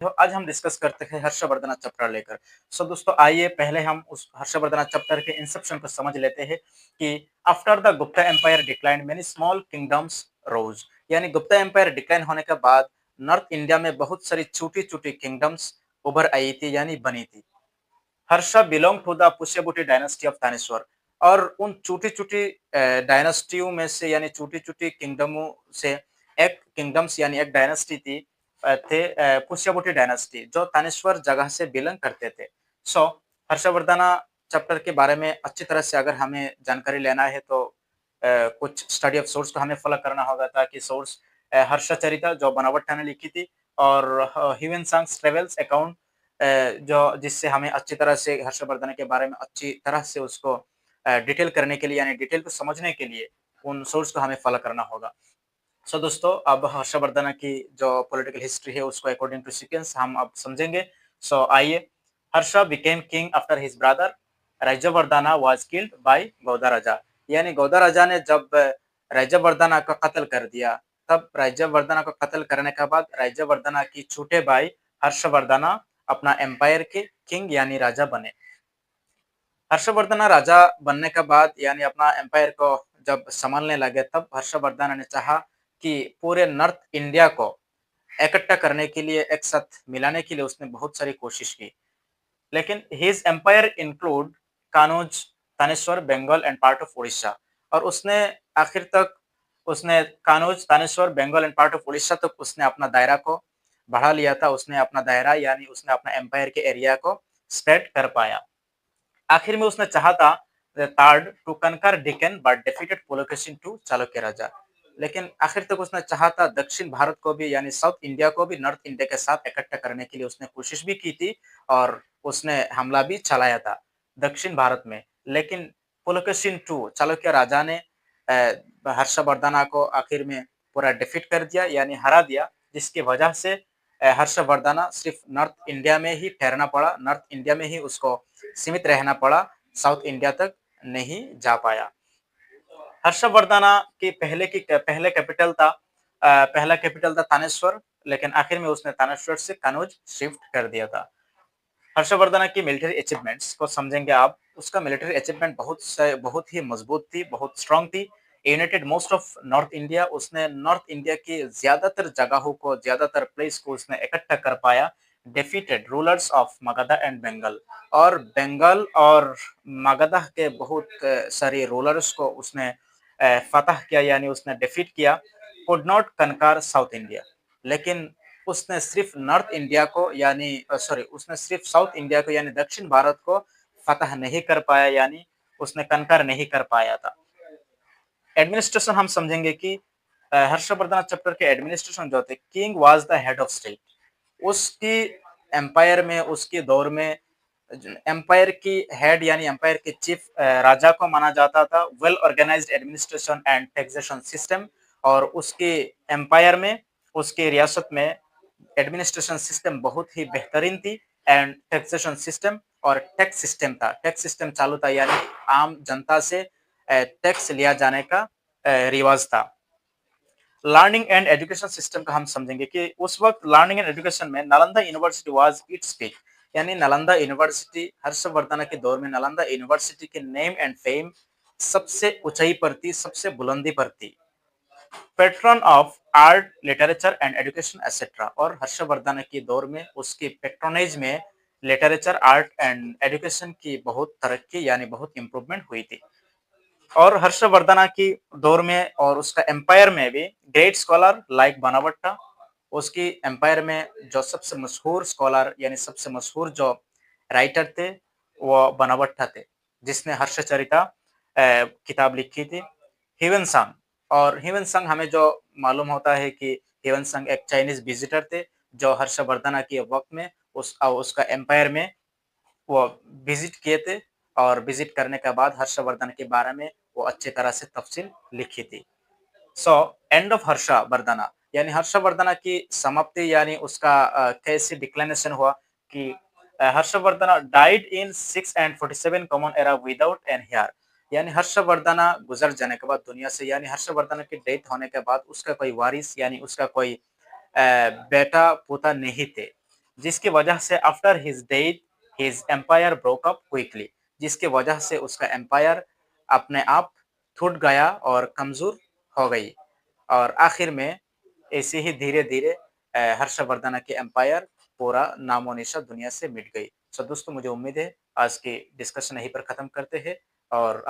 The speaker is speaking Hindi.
तो आज हम डिस्कस करते हैं हर्षवर्धन चैप्टर लेकर। सो दोस्तों आइए पहले हम उस हर्षवर्धन चैप्टर के इंसेप्शन को समझ लेते हैं कि after the Gupta empire decline many small kingdoms rose. यानी गुप्ता एम्पायर डिक्लाइन होने के बाद नॉर्थ इंडिया में बहुत सारी छोटी-छोटी किंगडम्स उभर आई थी यानी बनी थी। Harsha belong to the Pushyabhuti dynasty of Thaneshwar और उन छोटी-छोटी डायनेस्टियों में से यानी छोटी-छोटी किंगडमों से एक किंगडम्स यानी एक डायनेस्टी थी पुष्यभूति डायनेस्टी जो थानेश्वर जगह से बिलोंग करते थे। सो हर्षवर्धना चैप्टर के बारे में अच्छी तरह से अगर हमें जानकारी लेना है तो कुछ स्टडी ऑफ सोर्स को हमें फॉलो करना होगा ताकि सोर्स हर्षचरिता जो बनावट ने लिखी थी और ह्यूएनसांग्स ट्रेवल्स अकाउंट जो जिससे हमें अच्छी तरह से हर्षवर्धन के बारे में अच्छी तरह से उसको डिटेल करने के लिए यानी डिटेल को समझने के लिए उन सोर्स को हमें फॉलो करना होगा। सो दोस्तों अब हर्षवर्धन की जो पॉलिटिकल हिस्ट्री है उसको अकॉर्डिंग टू सीक्वेंस हम अब समझेंगे। सो आइए, Harsha became king after his brother Rajyavardhana was killed by Gauda raja. यानी गौदा राजा ने जब राज्यवर्धना को कत्ल कर दिया, तब राज्यवर्धना को कत्ल करने के बाद राज्यवर्धना की छोटे भाई हर्षवर्धना अपना एम्पायर के किंग यानी राजा बने। हर्षवर्धन राजा बनने के बाद यानी अपना एम्पायर को जब संभालने लगे तब हर्षवर्धन ने चाहा कि पूरे नॉर्थ इंडिया को इकट्ठा करने के लिए एक साथ मिलाने के लिए उसने बहुत सारी कोशिश की। लेकिन his empire include Kannauj, Thaneshwar, Bengal and part of Orissa और उसने आखिर तक उसने Kannauj, Thaneshwar, Bengal and part of Orissa तक उसने अपना दायरा को बढ़ा लिया था। उसने अपना दायरा यानी उसने अपना एम्पायर के एरिया को स्प्रेड कर पाया। आखिर में उसने चाहा था tried to conquer Deccan but defeated Pulakeshin two Chalukya raja. लेकिन आखिर तक उसने चाहा था दक्षिण भारत को भी यानी साउथ इंडिया को भी नॉर्थ इंडिया के साथ इकट्ठा करने के लिए उसने कोशिश भी की थी और उसने हमला भी चलाया था दक्षिण भारत में। लेकिन पुलकेशिन टू चालुक्य राजा ने हर्षवर्धना को आखिर में पूरा डिफीट कर दिया यानी हरा दिया, जिसकी वजह से हर्षवर्धना सिर्फ नॉर्थ इंडिया में ही ठहरना पड़ा, नॉर्थ इंडिया में ही उसको सीमित रहना पड़ा, साउथ इंडिया तक नहीं जा पाया। हर्षवर्धना की पहले कैपिटल था पहला कैपिटल था थानेश्वर, लेकिन आखिर में उसने थानेश्वर से कनौज शिफ्ट कर दिया था। हर्षवर्धन की मिलिट्री अचीवमेंट्स को समझेंगे आप। उसका मिलिट्री अचीवमेंट बहुत ही मजबूत थी, बहुत स्ट्रांग थी। United most of north India, उसने नॉर्थ इंडिया की ज्यादातर जगहों को, ज्यादातर प्लेस को उसने इकट्ठा कर पाया। Defeated rulers of Magadha and Bengal और बंगाल और मगधा के बहुत सारे रूलर्स को उसने फतह किया यानी उसने डिफीट किया। Could not conquer south India, लेकिन उसने सिर्फ नॉर्थ इंडिया को यानी उसने सिर्फ साउथ इंडिया को यानी दक्षिण भारत को फतह नहीं कर पाया यानी उसने कनकर नहीं कर पाया था। एडमिनिस्ट्रेशन हम समझेंगे कि हर्षवर्धन चैप्टर के एडमिनिस्ट्रेशन जो थे, king was the head of state. उसकी एम्पायर में, उसके दौर में एम्पायर की हेड यानी एम्पायर के चीफ राजा को माना जाता था। Well organised administration and taxation system और उसके एम्पायर में, उसके रियासत में एडमिनिस्ट्रेशन सिस्टम बहुत ही बेहतरीन थी एंड टैक्सेशन सिस्टम और टैक्स सिस्टम था। टैक्स सिस्टम चालू था यानी आम जनता से टैक्स लिया जाने का रिवाज था। लर्निंग एंड एजुकेशन सिस्टम का हम समझेंगे कि उस वक्त लर्निंग एंड एजुकेशन में Nalanda university was its peak. यानी नालंदा यूनिवर्सिटी हर्षवर्धन के दौर में नालंदा यूनिवर्सिटी के नेम एंड फेम सबसे ऊंचाई पर थी, सबसे बुलंदी पर थी। Pattern of art, literature and education etcetera और हर्षवर्धन के दौर में उसके पेट्रोनेज में लिटरेचर, आर्ट एंड एजुकेशन की बहुत तरक्की यानी बहुत इंप्रूवमेंट हुई थी। और हर्षवर्धन की दौर में और उसका एम्पायर में भी ग्रेट स्कॉलर लाइक बनावट्टा, उसकी एम्पायर में जो सबसे मशहूर स्कॉलर यानी सबसे मशहूर जो राइटर थे वो बनावट्टा थे, जिसने हर्षचरिता किताब लिखी थी। ह्यूएन सांग और ह्यूएन सांग हमें जो मालूम होता है कि ह्यूएन सांग एक चाइनीज विजिटर थे जो हर्षवर्धन के वक्त में उसका एम्पायर में वो विजिट किए थे और विजिट करने के बाद हर्षवर्धन के बारे में वो अच्छी तरह से तफसील लिखी थी। सो एंड ऑफ हर्षवर्धना यानी हर्षवर्धन की समाप्ति यानी उसका कैसे डिक्लाइनेशन हुआ कि Harshavardhan died in 647 common era without an heir. यानी हर्षवर्धन गुजर जाने के बाद दुनिया से यानी हर्षवर्धन की डेथ होने के बाद उसका कोई वारिस यानी उसका कोई बेटा पोता नहीं थे, जिसकी वजह से after his death his empire broke up quickly, जिसकी वजह से उसका एम्पायर अपने आप टूट गया और कमज़ोर हो गई। और आखिर में ऐसे ही धीरे-धीरे हर्षवर्धन की एम्पायर पूरा नामो-निशान दुनिया से मिट गई। सो दोस्तों मुझे उम्मीद है आज की डिस्कशन यहीं पर ख़त्म करते हैं और